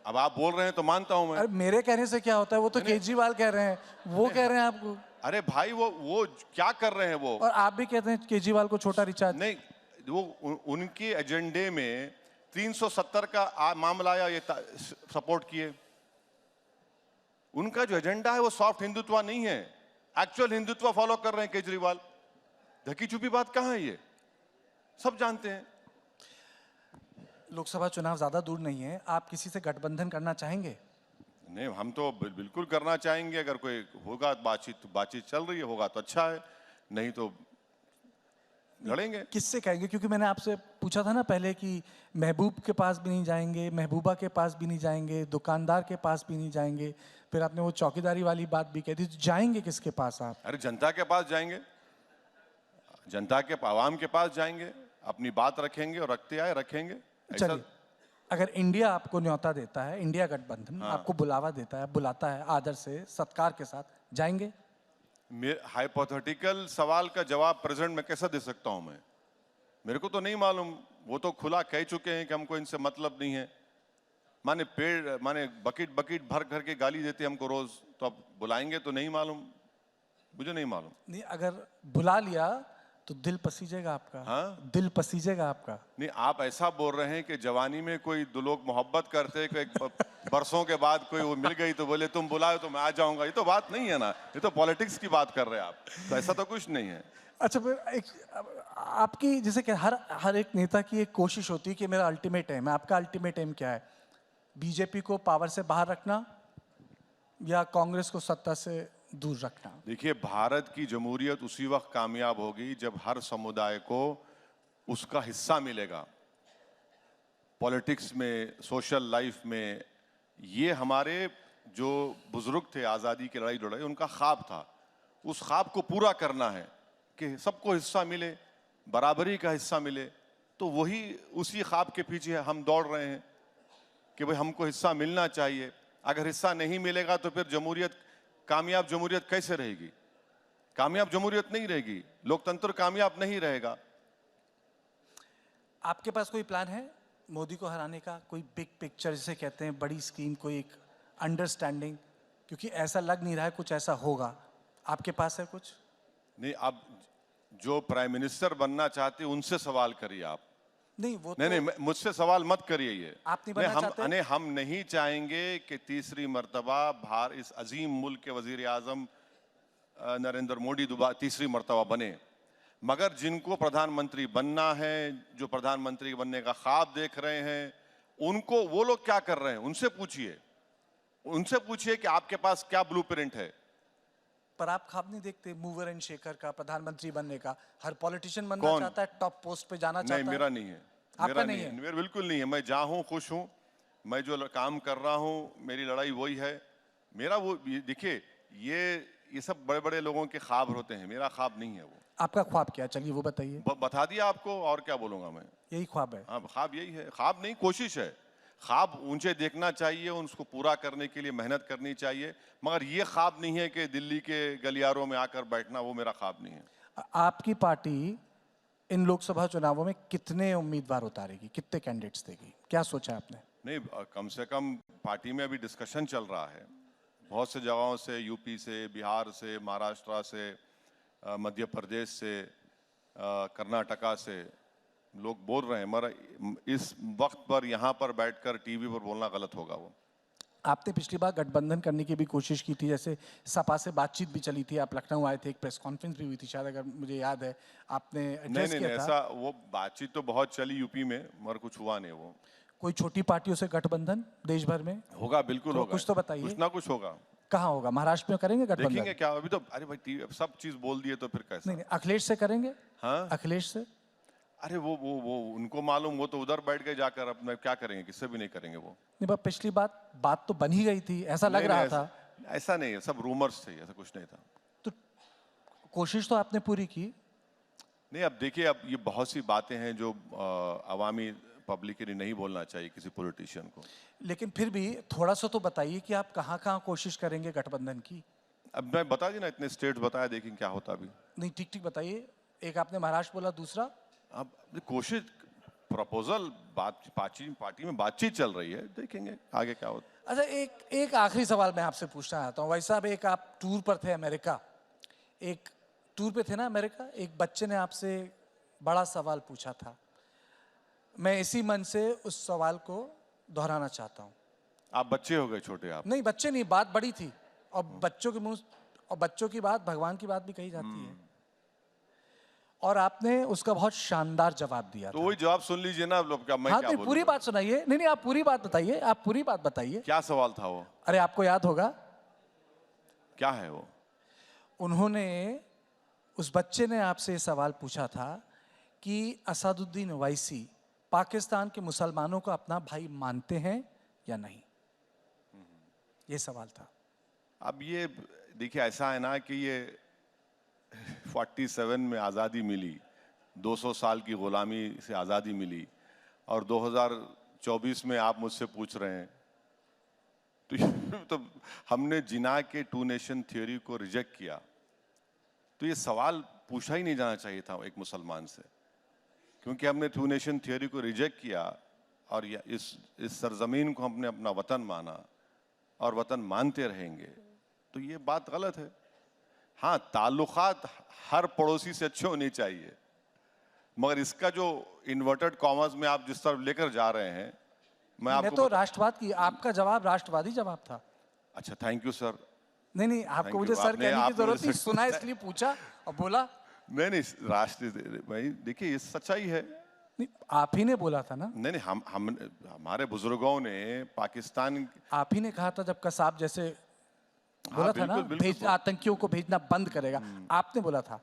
अब आप बोल रहे हैं तो मानता हूँ मैं। अरे मेरे कहने से क्या होता है, वो तो केजरीवाल कह रहे हैं, वो कह रहे हैं आपको। अरे भाई, वो क्या कर रहे हैं वो? और आप भी कहते हैं केजरीवाल को छोटा रिचार्ज? नहीं, वो उनके एजेंडे में 370 का मामला आया, ये सपोर्ट किए। उनका जो एजेंडा है वो सॉफ्ट हिंदुत्व नहीं है, एक्चुअल हिंदुत्व फॉलो कर रहे हैं केजरीवाल। ढकी छुपी बात कहाँ है, ये सब जानते हैं। लोकसभा चुनाव ज्यादा दूर नहीं है, आप किसी से गठबंधन करना चाहेंगे? नहीं, हम तो बिल्कुल करना चाहेंगे। अगर कोई होगा बातचीत चल रही है, होगा तो अच्छा है, नहीं तो लड़ेंगे। किससे कहेंगे? क्योंकि मैंने आपसे पूछा था ना पहले कि महबूब के पास भी नहीं जाएंगे, महबूबा के पास भी नहीं जाएंगे, दुकानदार के पास भी नहीं जाएंगे, फिर आपने वो चौकीदारी वाली बात भी कही थी, तो जाएंगे किसके पास आप? अरे जनता के पास जाएंगे, जनता के आवाम के पास जाएंगे, अपनी बात रखेंगे और रखते आए रखेंगे। ऐसा चलिए, अगर इंडिया आपको न्योता देता है, इंडिया गठबंधन आपको बुलावा देता है, बुलाता है आदर से, सत्कार के साथ, जाएंगे? हाइपोथेटिकल सवाल का जवाब प्रेजेंट में कैसा दे सकता हूं मैं? मेरे को तो नहीं मालूम। वो तो खुला कह चुके हैं कि हमको इनसे मतलब नहीं है। माने बकेट बकेट भर भर के गाली देते हमको रोज, तो अब बुलाएंगे तो नहीं मालूम, मुझे नहीं मालूम। नहीं, अगर बुला लिया तो दिल पसीजेगा आपका। हाँ? दिल पसीजेगा आपका। नहीं, आप ऐसा बोल रहे हैं कि जवानी में कोई दो लोग मोहब्बत करते, कोई बरसों के बाद कोई वो मिल गई तो बोले तुम बुलाओ तो मैं आ जाऊंगा। ये तो बात नहीं है ना, ये तो पॉलिटिक्स की बात कर रहे हैं आप। तो ऐसा तो कुछ नहीं है। अच्छा, फिर आपकी जैसे कि हर एक नेता की एक कोशिश होती है कि मेरा अल्टीमेट एम है, आपका अल्टीमेट एम क्या है? बीजेपी को पावर से बाहर रखना या कांग्रेस को सत्ता से दूर रखना? देखिए, भारत की जमहूरियत उसी वक्त कामयाब होगी जब हर समुदाय को उसका हिस्सा मिलेगा पॉलिटिक्स में, सोशल लाइफ में। ये हमारे जो बुजुर्ग थे आज़ादी की लड़ाई लड़ाई, उनका ख्वाब था। उस ख्वाब को पूरा करना है कि सबको हिस्सा मिले, बराबरी का हिस्सा मिले। तो वही उसी ख्वाब के पीछे हम दौड़ रहे हैं कि भाई हमको हिस्सा मिलना चाहिए। अगर हिस्सा नहीं मिलेगा तो फिर जमहूरियत, कामयाब जमहूरियत कैसे रहेगी? कामयाब जमहूरियत नहीं रहेगी, लोकतंत्र कामयाब नहीं रहेगा। आपके पास कोई प्लान है मोदी को हराने का? कोई बिग पिक्चर जिसे कहते हैं, बड़ी स्कीम, कोई एक अंडरस्टैंडिंग? क्योंकि ऐसा लग नहीं रहा है कुछ ऐसा होगा। आपके पास है कुछ? नहीं, अब जो प्राइम मिनिस्टर बनना चाहते हैं उनसे सवाल करिए आप। नहीं, वो नहीं तो नहीं, मुझसे सवाल मत करिए ये। आप नहीं बनना चाहते? हम नहीं चाहेंगे कि तीसरी मर्तबा इस अजीम मुल्क के वजीर आजम नरेंद्र मोदी तीसरी मर्तबा बने। मगर जिनको प्रधानमंत्री बनना है, जो प्रधानमंत्री बनने का ख्वाब देख रहे हैं, उनको वो लोग क्या कर रहे हैं उनसे पूछिए। उनसे पूछिए कि आपके पास क्या ब्लूप्रिंट है। पर आप ख्वाब नहीं देखते मूवर एंड शेकर का, प्रधानमंत्री बनने का? हर पॉलिटिशियन बनना चाहता है, टॉप पोस्ट पे जाना चाहता है। नहीं, मेरा नहीं है। आपका मेरा नहीं है? मेरा बिल्कुल नहीं है। मैं जहाँ हूँ खुश हूँ। मैं जो काम कर रहा हूँ, मेरी लड़ाई वही है। मेरा वो, देखिए, ये सब बड़े बड़े लोगों के ख्वाब होते हैं, मेरा ख्वाब नहीं है वो। आपका ख्वाब क्या? चलिए वो बताइए। बता दिया आपको, और क्या बोलूंगा मैं? यही ख्वाब है? हाँ, ख्वाब यही है। ख्वाब नहीं, कोशिश है। ख्वाब ऊंचे देखना चाहिए, उसको पूरा करने के लिए मेहनत करनी चाहिए। मगर ये ख्वाब नहीं है कि दिल्ली के गलियारों में आकर बैठना, वो मेरा ख्वाब नहीं है। आपकी पार्टी इन लोकसभा चुनावों में कितने उम्मीदवार उतारेगी, कितने कैंडिडेट्स देगी? क्या सोचा है आपने? नहीं, कम से कम पार्टी में अभी डिस्कशन चल रहा है। बहुत से जगहों से, यूपी से, बिहार से, महाराष्ट्र से, मध्य प्रदेश से, कर्नाटका से लोग बोल रहे हैं। मगर इस वक्त पर यहाँ पर बैठकर टीवी पर बोलना गलत होगा। वो आपने पिछली बार गठबंधन करने की भी कोशिश की थी, जैसे सपा से बातचीत भी चली थी, आप लखनऊ आए थे, एक प्रेस कॉन्फ्रेंस भी हुई थी शायद, अगर मुझे याद है, आपने एड्रेस नहीं, किया था। ऐसा वो बातचीत तो बहुत चली यूपी में, मगर कुछ हुआ नहीं। वो कोई छोटी पार्टियों से गठबंधन देश भर में होगा, बिल्कुल तो होगा। कुछ तो बताइए। कुछ ना कुछ होगा। कहाँ होगा? महाराष्ट्र में करेंगे गठबंधन? देखेंगे क्या, अभी तो अरे भाई सब चीज बोल दिए तो फिर कैसे? नहीं, अखिलेश से करेंगे? हाँ, अखिलेश से? अरे वो उनको मालूम, वो तो उधर बैठ गए जाकर, अपने क्या करेंगे, किससे भी नहीं करेंगे वो। नहीं, पर पिछली बात तो बन ही गई थी, ऐसा लग रहा था। ऐसा नहीं है, सब रूमर्स थे, ऐसा कुछ नहीं था। तो कोशिश तो आपने पूरी की। नहीं, अब देखिए, अब ये बहुत सी बातें हैं जो अवामी पब्लिक के लिए नहीं बोलना चाहिए किसी पॉलिटिशियन को। लेकिन फिर भी थोड़ा सा तो बताइए कि आप कहाँ कहाँ कोशिश करेंगे गठबंधन की? अब मैं बता दी ना, इतने स्टेट्स बताया, देखें क्या होता अभी। नहीं, ठीक ठीक बताइए। एक आपने महाराष्ट्र बोला, दूसरा? अब कोशिश, प्रपोजल, पार्टी में बातचीत चल रही है, देखेंगे आगे क्या होता। अच्छा, एक आखिरी सवाल मैं आपसे पूछना चाहता हूँ। भाई साहब, एक आप टूर पर थे अमेरिका, एक टूर पे थे ना अमेरिका, एक बच्चे ने आपसे बड़ा सवाल पूछा था। मैं इसी मन से उस सवाल को दोहराना चाहता हूँ। आप बच्चे हो गए छोटे? आप नहीं, बच्चे नहीं, बात बड़ी थी। और बच्चों के मुंह, और बच्चों की बात भगवान की बात भी कही जाती है। और आपने उसका बहुत शानदार जवाब दिया तो था। वही जवाब सुन लीजिए ना। मैं हाँ, क्या तो पूरी बात सुनाइए। नहीं, आप पूरी बात बताइए, आप पूरी बात बताइए। क्या सवाल था वो? अरे, आपको याद होगा। क्या है वो? उन्होंने, उस बच्चे ने आपसे सवाल पूछा था कि असदुद्दीन ओवैसी पाकिस्तान के मुसलमानों को अपना भाई मानते हैं या नहीं? ये सवाल था। अब ये देखिए, ऐसा है ना कि ये 47 में आज़ादी मिली, 200 साल की गुलामी से आज़ादी मिली, और 2024 में आप मुझसे पूछ रहे हैं तो हमने जिना के टू नेशन थ्योरी को रिजेक्ट किया, तो ये सवाल पूछा ही नहीं जाना चाहिए था एक मुसलमान से, क्योंकि हमने टू नेशन थ्योरी को रिजेक्ट किया और इस सरजमीन को हमने अपना वतन माना और वतन मानते रहेंगे, तो ये बात गलत है। हाँ, ताल्लुकात हर पड़ोसी से अच्छे होने चाहिए, मगर इसका जो इन्वर्टेड कॉमर्स में आप जिस तरफ लेकर जा रहे हैं, मैं आपको तो राष्ट्रवाद की, आपका जवाब राष्ट्रवादी जवाब था। अच्छा, थैंक यू सर। नहीं, आपको मुझे सर कहने की जरूरत नहीं, सुना इसलिए पूछा और बोला। नहीं, राष्ट्र भाई देखिए, ये सच्चाई है। नहीं, आप ही ने बोला था ना। नहीं, हम हमारे बुजुर्गों ने पाकिस्तान, आप ही ने कहा था जब कसाब जैसे बोला हाँ, था ना, बिल्कुल, आतंकियों को भेजना बंद करेगा, आपने बोला था,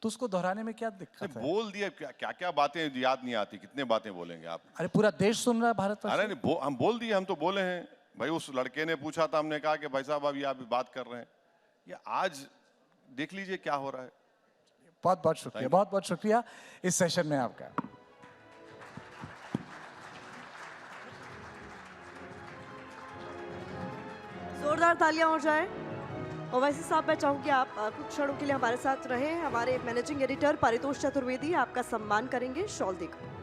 तो उसको दोहराने में क्या दिक्कत है? बोल दिया, क्या क्या बातें याद नहीं आती, कितने बातें बोलेंगे आप? अरे पूरा देश सुन रहा है, भारत। अरे नहीं, हम बोल दिए, हम तो बोले हैं भाई। उस लड़के ने पूछा था, हमने कहा कि भाई साहब अभी आप बात कर रहे हैं, ये आज देख लीजिए क्या हो रहा है। बहुत बहुत शुक्रिया, बहुत बहुत शुक्रिया इस सेशन में आपका। जोरदार तालियां हो जाए। ओवैसी साहब, मैं चाहूंगी आप कुछ क्षणों के लिए हमारे साथ रहे। हमारे मैनेजिंग एडिटर पारितोष चतुर्वेदी आपका सम्मान करेंगे, शॉल देकर।